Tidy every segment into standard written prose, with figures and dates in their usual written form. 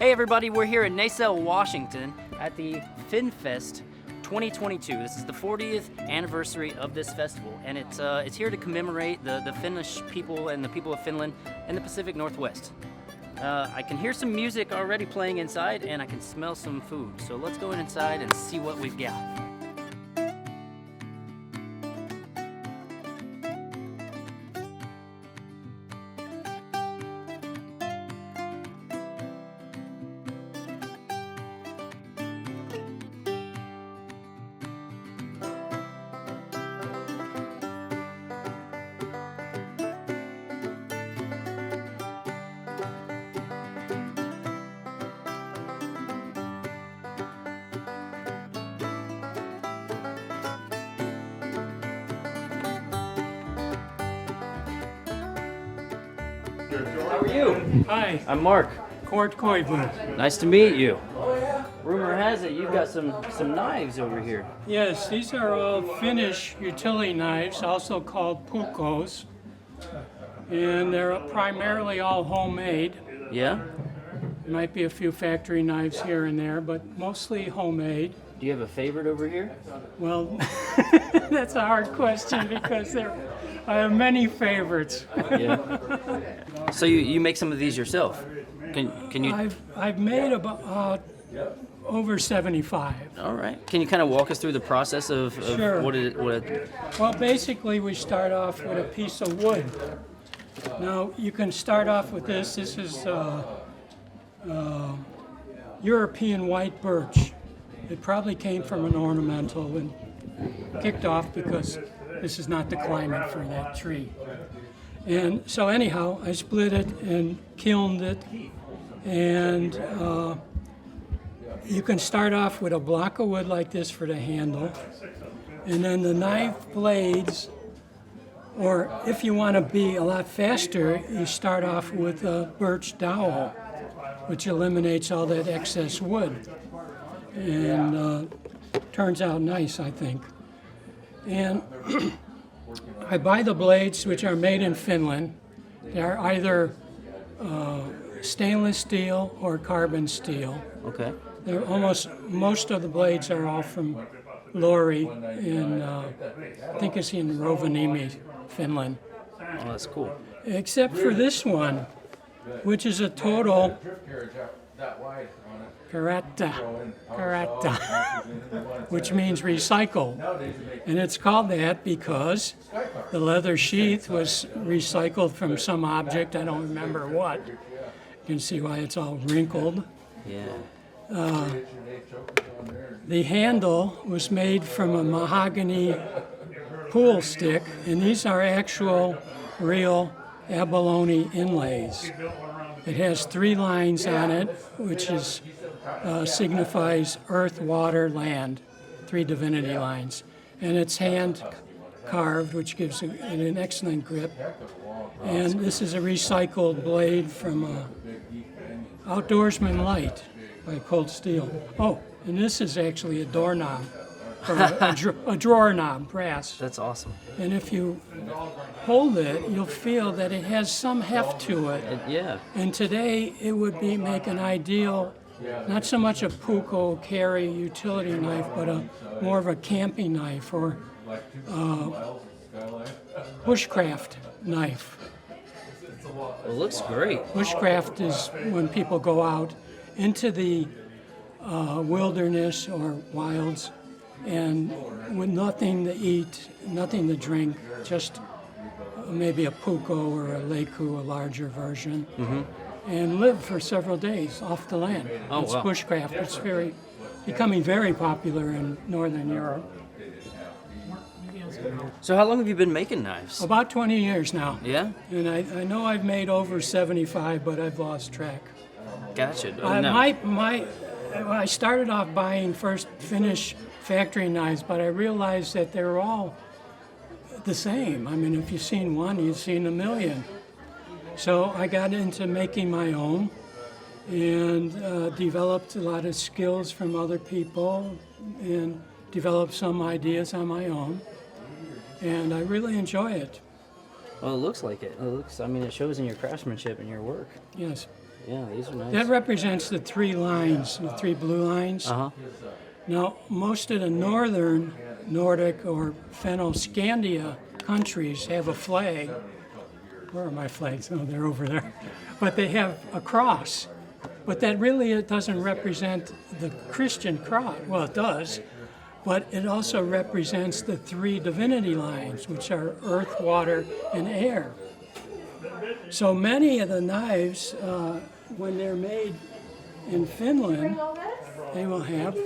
Hey everybody, we're here in Naselle, Washington at the FinnFest 2022. This is the 40th anniversary of this festival, and it's here to commemorate the Finnish people and the people of Finland and the Pacific Northwest. I can hear some music already playing inside, and I can smell some food. So let's go inside and see what we've got. How are you? Hi, I'm Mark. Kort Koivu. Nice to meet you. Rumor has it you've got some knives over here. Yes, these are all Finnish utility knives, also called Pukkos. And they're primarily all homemade. Yeah? There might be a few factory knives here and there, but mostly homemade. Do you have a favorite over here? Well, that's a hard question because I have many favorites. Yeah. So you make some of these yourself? Can you? I've made about over 75. All right. Can you kind of walk us through the process of Sure. what it? Well, basically we start off with a piece of wood. Now you can start off with this. This is European white birch. It probably came from an ornamental and kicked off because this is not the climate for that tree. And so anyhow, I split it and kilned it, and you can start off with a block of wood like this for the handle, and then the knife blades, or if you want to be a lot faster, you start off with a birch dowel, which eliminates all that excess wood, and turns out nice, I think. And I buy the blades, which are made in Finland. They're either stainless steel or carbon steel. Okay. They're most of the blades are all from Lori in, I think it's in Rovaniemi, Finland. Oh, that's cool. Except for this one, which is a total karata, which means recycle. And it's called that because the leather sheath was recycled from some object, I don't remember what. You can see why it's all wrinkled. Yeah. The handle was made from a mahogany pool stick, and these are actual, real abalone inlays. It has 3 lines on it, which is signifies earth, water, land, 3 divinity lines. And it's hand carved, which gives it an excellent grip. And this is a recycled blade from Outdoorsman Light by Cold Steel. Oh, and this is actually a doorknob, or a drawer knob, brass. That's awesome. And if you hold it, you'll feel that it has some heft to it. Yeah. And today it would make an ideal, not so much a Pukko carry utility knife, but more of a camping knife or bushcraft knife. It looks great. Bushcraft is when people go out into the wilderness or wilds and with nothing to eat, nothing to drink, just maybe a Pukko or a Leiku, a larger version, and live for several days off the land. Oh, It's wow. bushcraft. It's becoming very popular in Northern Europe. So how long have you been making knives? About 20 years now. Yeah. And I know I've made over 75, but I've lost track. Gotcha. Oh, no. I started off buying first Finnish factory knives, but I realized that they're all the same. I mean, if you've seen one, you've seen a million. So I got into making my own and developed a lot of skills from other people and developed some ideas on my own. And I really enjoy it. Well, it looks like it. It shows in your craftsmanship and your work. Yes. Yeah, these are nice. That represents the 3 lines, the 3 blue lines. Uh-huh. Now, most of the northern Nordic or Fennoscandia countries have a flag. Where are my flags? Oh, they're over there. But they have a cross. But that really it doesn't represent the Christian cross. Well, it does. But it also represents the 3 divinity lines, which are earth, water, and air. So many of the knives, when they're made in Finland, they will have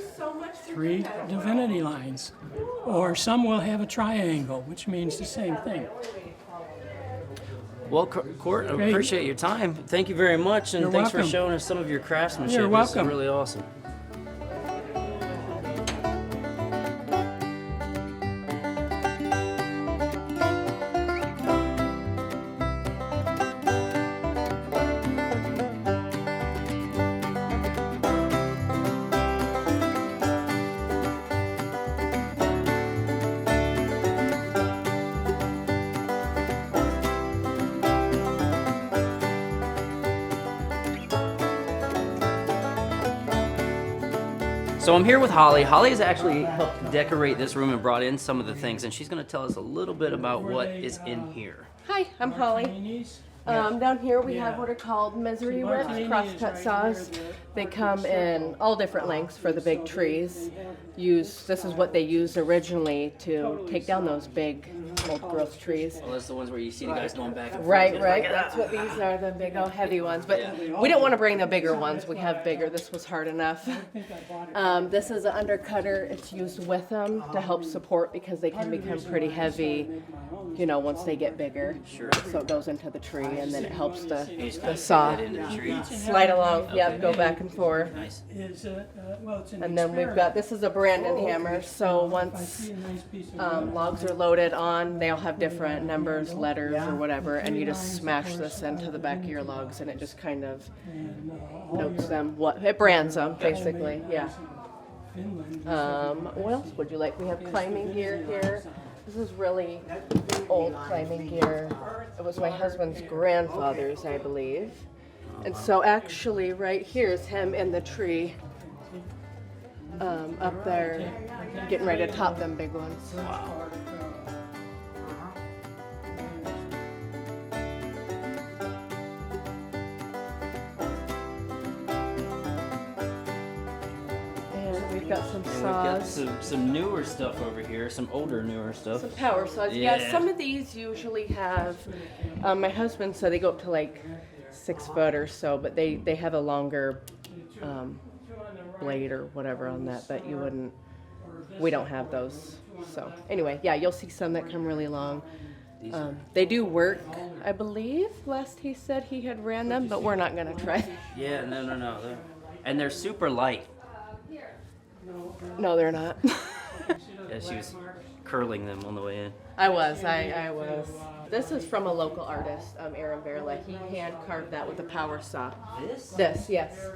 3 divinity lines. Or some will have a triangle, which means the same thing. Well, Court, I appreciate your time. Thank you very much, and You're thanks welcome. for showing us some of your craftsmanship. You're welcome. This is really awesome. So I'm here with Holly. Holly has actually helped decorate this room and brought in some of the things, and she's going to tell us a little bit about what is in here. Hi, I'm Holly. Down here we have what are called misery whips, crosscut saws. They come in all different lengths for the big trees. This is what they used originally to take down those big old growth trees. Well, that's the ones where you see the guys going back and forth. Right. That's what these are, the big old heavy ones. But we didn't want to bring the bigger ones. We have bigger. This was hard enough. This is an undercutter. It's used with them to help support because they can become pretty heavy, you know, once they get bigger. Sure. So it goes into the tree and then it helps the The saw into the tree. slide along. Yep, go back and forth. Nice. And then we've got, this is a Brandon hammer. So once logs are loaded on, they all have different numbers, letters, or whatever, and you just smash this into the back of your logs, and it just kind of notes them. It brands them, basically. Yeah. What else would you like? We have climbing gear here. This is really old climbing gear. It was my husband's grandfather's, I believe. And so actually, right here is him in the tree. Up there, getting ready to top them big ones. Wow. And we've got some And we've got saws. some newer stuff over here, some older newer stuff. Some power saws. Yeah, some of these usually have, my husband said they go up to like 6 foot or so, but they have a longer blade or whatever on that, but we don't have those. So anyway, yeah, you'll see some that come really long. They do work, I believe. Last he said he had ran them, but we're not gonna try. Yeah, no. And they're super light. No, they're not. Yeah, she was curling them on the way in. I was. This is from a local artist, Aaron Verla. He hand carved that with a power saw. This, yes.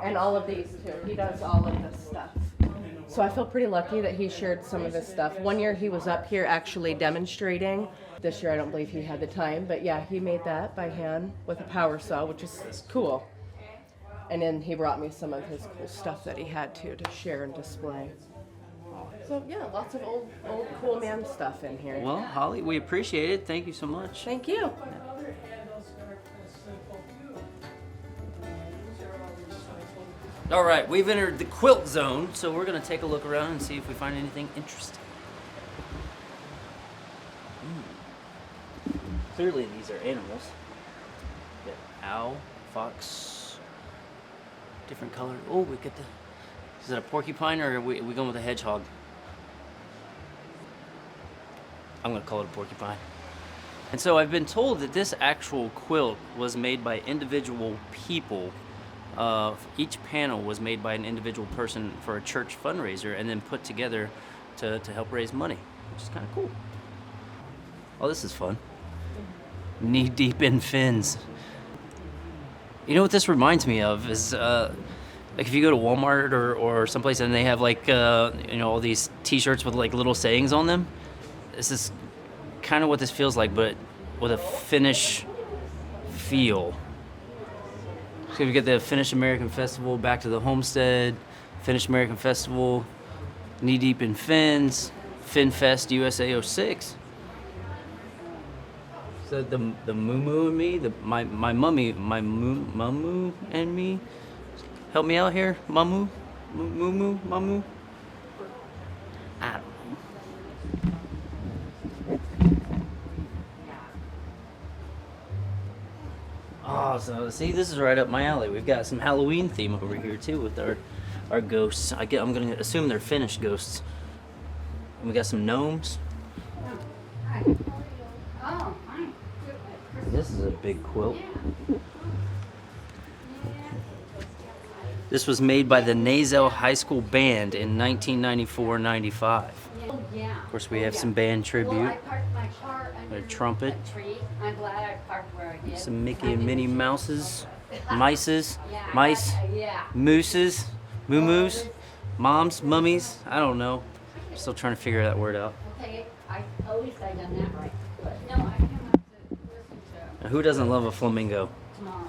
And all of these too. He does all of this stuff. So I feel pretty lucky that he shared some of this stuff. One year he was up here actually demonstrating. This year I don't believe he had the time, but yeah, he made that by hand with a power saw, which is cool. And then he brought me some of his cool stuff that he had to share and display. So yeah, lots of old cool man stuff in here. Well, Holly, we appreciate it. Thank you so much. Thank you. All right, we've entered the quilt zone, so we're gonna take a look around and see if we find anything interesting. Clearly these are animals. Got owl, fox, different color. Oh, we get is it a porcupine or are we going with a hedgehog? I'm gonna call it a porcupine. And so I've been told that this actual quilt was made by individual people. Each panel was made by an individual person for a church fundraiser and then put together to help raise money, which is kind of cool. Oh, this is fun. Knee deep in fins. You know what this reminds me of is like if you go to Walmart or someplace and they have like all these T-shirts with like little sayings on them. This is kind of what this feels like, but with a Finnish feel. So we get the Finnish American Festival, Back to the Homestead, Finnish American Festival, Knee Deep in Fins, FinnFest USA 06. So the moo and me, my mamu and me. Help me out here, mamu, mamu. I don't know. Oh, so see, this is right up my alley. We've got some Halloween theme over here too with our ghosts. I'm gonna assume they're Finnish ghosts. And we got some gnomes. Oh, fine. This is a big quilt. This was made by the Naselle High School Band in 1994-95. Yeah. Of course, we have some band Well, tribute. I parked my car under A trumpet. a tree. I'm glad I parked where I did. Some Mickey and Minnie Mouses, mice, Yeah. mooses, moo-moos, moms, mummies. I don't know. Still trying to figure that word out. Okay, at least I done that right. But no, I have to listen to Now, who doesn't love a flamingo? tomorrow.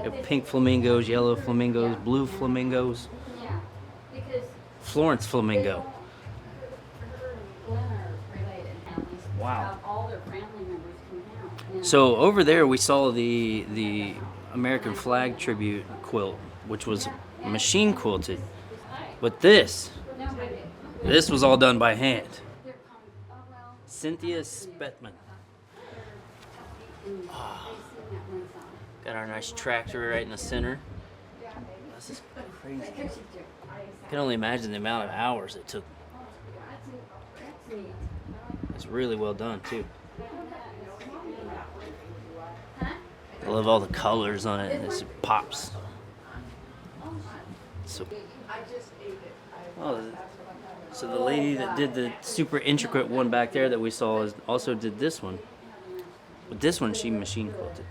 You have pink flamingos, yellow flamingos, blue flamingos, Yeah, because Florence flamingo. Glenn are related families. Wow. Have all their family members come out. And So over there we saw the American flag tribute quilt, which was machine quilted. But this was all done by hand. they're coming. Oh well. Cynthia Spetman. I've seen that one song. Got our nice tractor right in the center. This is crazy. I can only imagine the amount of hours it took. That's neat. It's really well done too. I love all the colors on it. It pops. So, so the lady that did the super intricate one back there that we saw also did this one. But this one she machine quilted.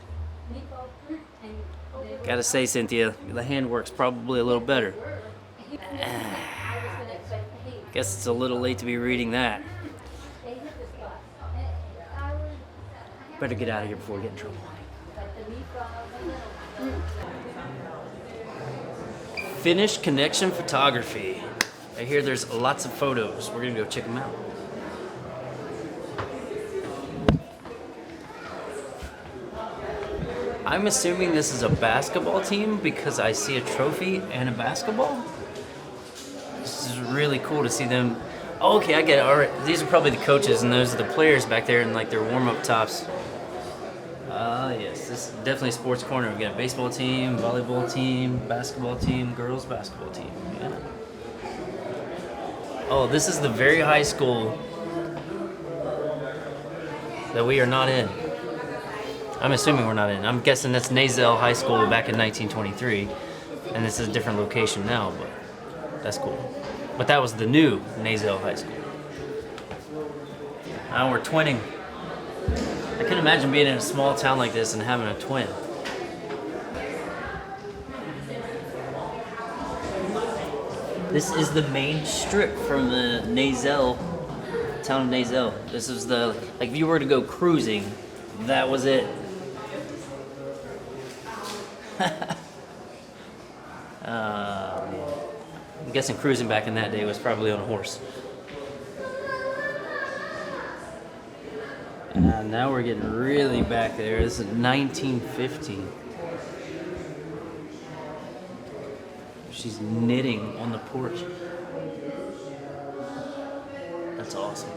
Gotta say, Cynthia, the handwork's probably a little better. Guess it's a little late to be reading that. Better get out of here before we get in trouble. Finnish Connection Photography. I hear there's lots of photos. We're gonna go check them out. I'm assuming this is a basketball team because I see a trophy and a basketball. This is really cool to see them. Oh, okay, I get it. All right, these are probably the coaches and those are the players back there in like their warm-up tops. Yes, this is definitely a sports corner. We've got a baseball team, volleyball team, basketball team, girls basketball team. Yeah. Oh, this is the very high school that we are not in. I'm assuming we're not in. I'm guessing that's Naselle High School back in 1923, and this is a different location now, but that's cool. But that was the new Naselle High School. Now we're twinning. I can imagine being in a small town like this and having a twin. This is the main strip from the Naselle, town of Naselle. This is the, like if you were to go cruising, that was it. I'm guessing cruising back in that day was probably on a horse. And now we're getting really back there. This is 1915. She's knitting on the porch. That's awesome.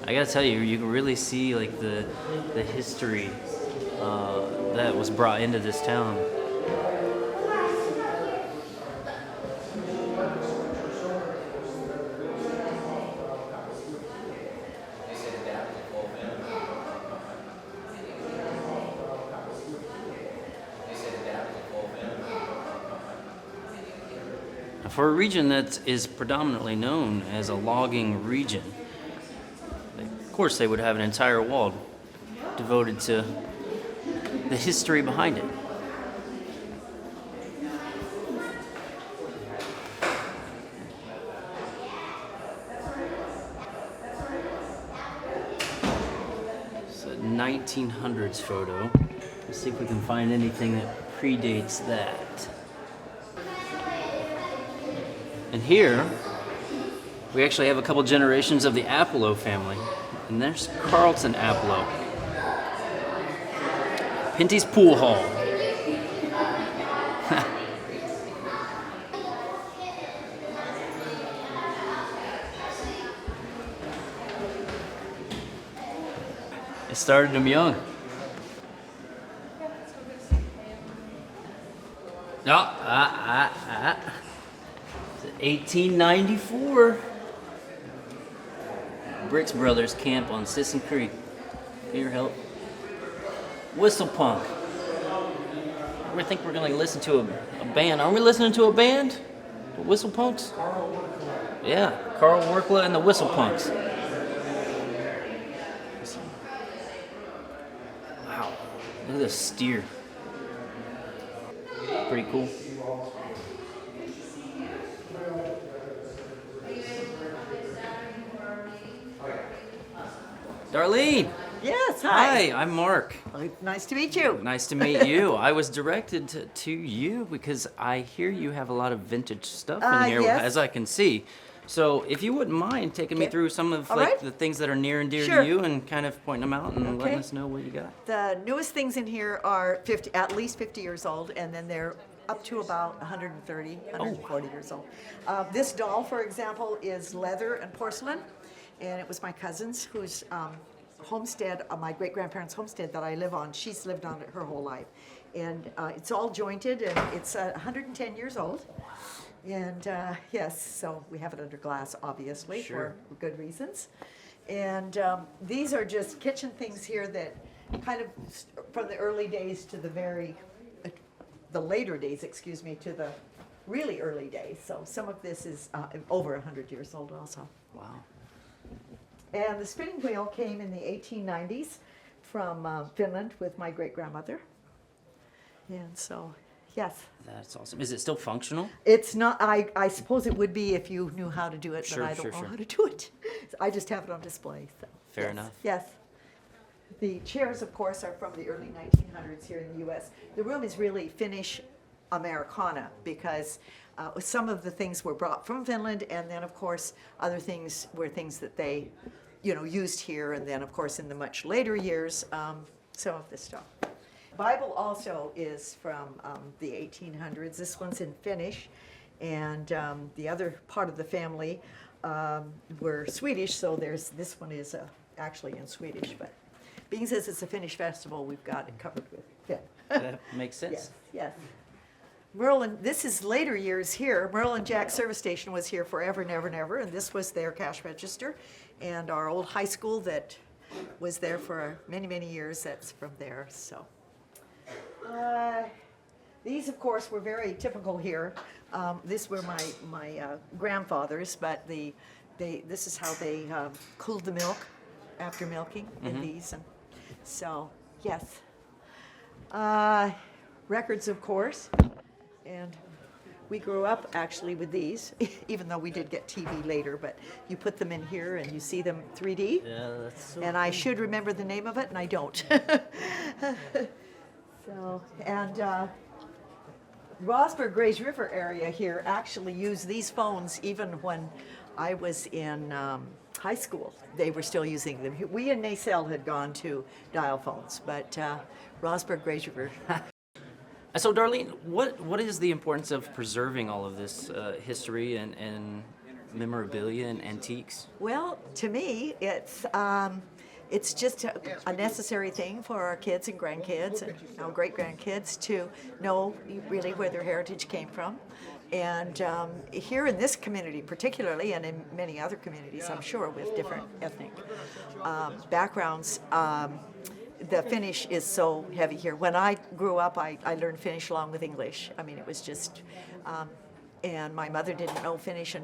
I gotta tell you, you can really see like the history that was brought into this town. For a region that is predominantly known as a logging region, of course they would have an entire wall devoted to the history behind it. It's a 1900s photo. Let's see if we can find anything that predates that. And here, we actually have a couple generations of the Apollo family. And there's Carlton Apollo. Pinty's Pool Hall. It started him young. No, 1894. Bricks Brothers camp on Sisson Creek. Here, help. Whistle Punk. We think we're gonna listen to a band. Aren't we listening to a band? The Whistle Punks? Yeah, Carl Workla and the Whistle Punks. Wow, look at this steer. Pretty cool. Darlene! Yes, hi. Hi, I'm Mark. Nice to meet you. Nice to meet you. I was directed to you because I hear you have a lot of vintage stuff in here, yes. as I can see. So if you wouldn't mind taking me Okay. through some of All like right. the things that are near and dear Sure. to you and kind of pointing them out and Okay. letting us know what you got. The newest things in here are at least 50 years old, and then they're up to about 130, 140 years old. This doll, for example, is leather and porcelain, and it was my cousin's whose homestead, my great-grandparents' homestead that I live on. She's lived on it her whole life. And it's all jointed, and it's 110 years old. And yes, so we have it under glass, obviously, Sure. for good reasons. And these are just kitchen things here that kind of from the early days to the later days, excuse me, to the really early days. So some of this is over 100 years old also. Wow. And the spinning wheel came in the 1890s from Finland with my great-grandmother. And so, yes. That's awesome. Is it still functional? It's not, I suppose it would be if you knew how to do it, Sure, but I don't sure, know sure. how to do it. I just have it on display. So. Fair Yes, enough. Yes. The chairs, of course, are from the early 1900s here in the U.S. The room is really Finnish Americana because some of the things were brought from Finland, and then, of course, other things were things that they, used here, and then, of course, in the much later years, some of this stuff. Bible also is from the 1800s. This one's in Finnish, and the other part of the family were Swedish, so this one is actually in Swedish, but being as it's a Finnish festival, we've got it covered with Finn. That makes sense. Yes, yes. Merlin, this is later years here. Merle and Jack service station was here forever and ever and ever, and this was their cash register. And our old high school that was there for many, many years, that's from there, so. These, of course, were very typical here. These were my grandfathers, but this is how they cooled the milk after milking in these. And so, yes. Records, of course. And we grew up actually with these, even though we did get TV later, but you put them in here and you see them 3D. Yeah, that's so And I should remember the name of it, and I don't. So, and Rosberg Grays River area here actually used these phones even when I was in high school. They were still using them. We in Naselle had gone to dial phones, but Rosberg Grays River. So, Darlene, what is the importance of preserving all of this history and memorabilia and antiques? Well, to me, it's just a necessary thing for our kids and grandkids and our great-grandkids to know really where their heritage came from. And here in this community particularly, and in many other communities, I'm sure, with different ethnic backgrounds, the Finnish is so heavy here. When I grew up, I learned Finnish along with English. I mean, it was just, and my mother didn't know English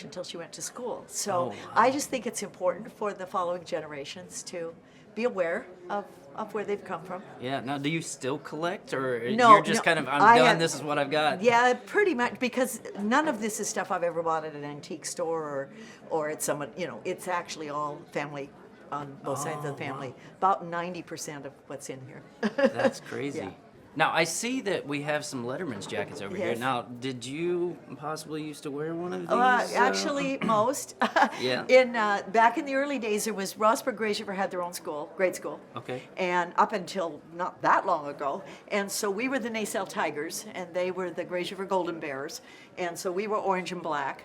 until she went to school. So Oh, wow. I just think it's important for the following generations to be aware of where they've come from. Yeah. Now, do you still collect, or No, you're just no, kind of, I'm I done. have- This is what I've got. Yeah, pretty much, because none of this is stuff I've ever bought at an antique store or at someone, it's actually all family on both sides of the family. About 90% of what's in here. That's crazy. Yeah. Now I see that we have some Letterman's jackets over here. Yes. Now, did you possibly used to wear one of these? Actually, most. Yeah. Back in the early days, there was Rossburg Graziver had their own school, grade school. Okay. And up until not that long ago, and so we were the Naselle Tigers, and they were the Graziver Golden Bears, and so we were orange and black.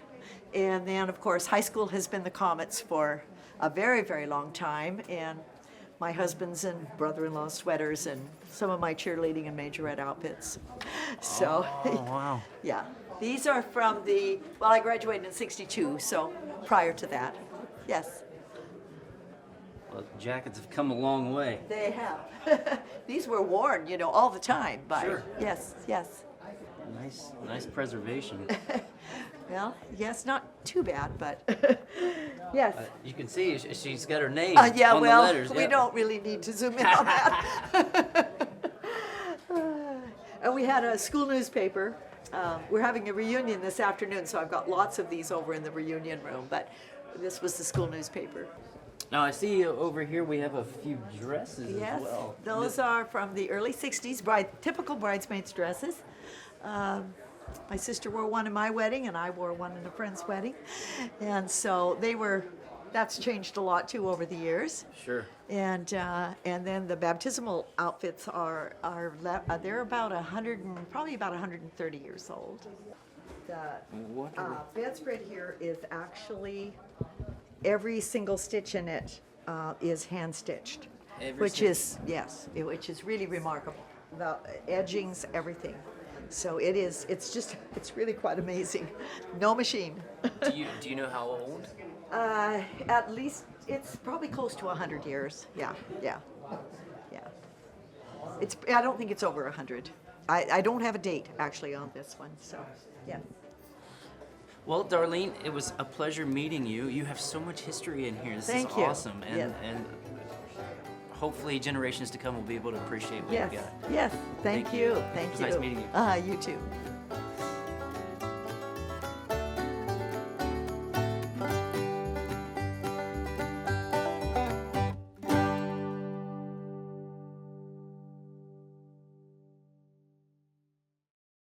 And then, of course, high school has been the Comets for a very, very long time, and my husband's and brother-in-law's sweaters, and some of my cheerleading and majorette outfits. So, Oh wow. yeah. These are from I graduated in '62, so prior to that. Yes, Well, jackets have come a long way. they have. These were worn, all the time by, Sure. yes. Nice preservation. Well, yes, not too bad, but yes. You can see she's got her name Yeah, on well, the letters. we yeah. don't really need to zoom in on that. And we had a school newspaper. We're having a reunion this afternoon, so I've got lots of these over in the reunion room, but this was the school newspaper. Now I see over here we have a few dresses Yes, as well. those are from the early '60s, typical bridesmaids dresses. My sister wore one in my wedding, and I wore one in a friend's wedding, and so that's changed a lot too over the years. Sure. And then the baptismal outfits they're about probably about 130 years old. The What are bedspread here is actually every single stitch in it is hand stitched, which is really remarkable. The edgings, everything. So it's really quite amazing. No machine. do you know how old? At least it's probably close to 100 years. Yeah. I don't think it's over 100. I don't have a date actually on this one. So, yeah. Well, Darlene, it was a pleasure meeting you. You have so much history in here. This Thank is you. awesome, and Yeah. and hopefully generations to come will be able to appreciate what Yes. you got. Yes. Thank you. It was nice meeting you. You too.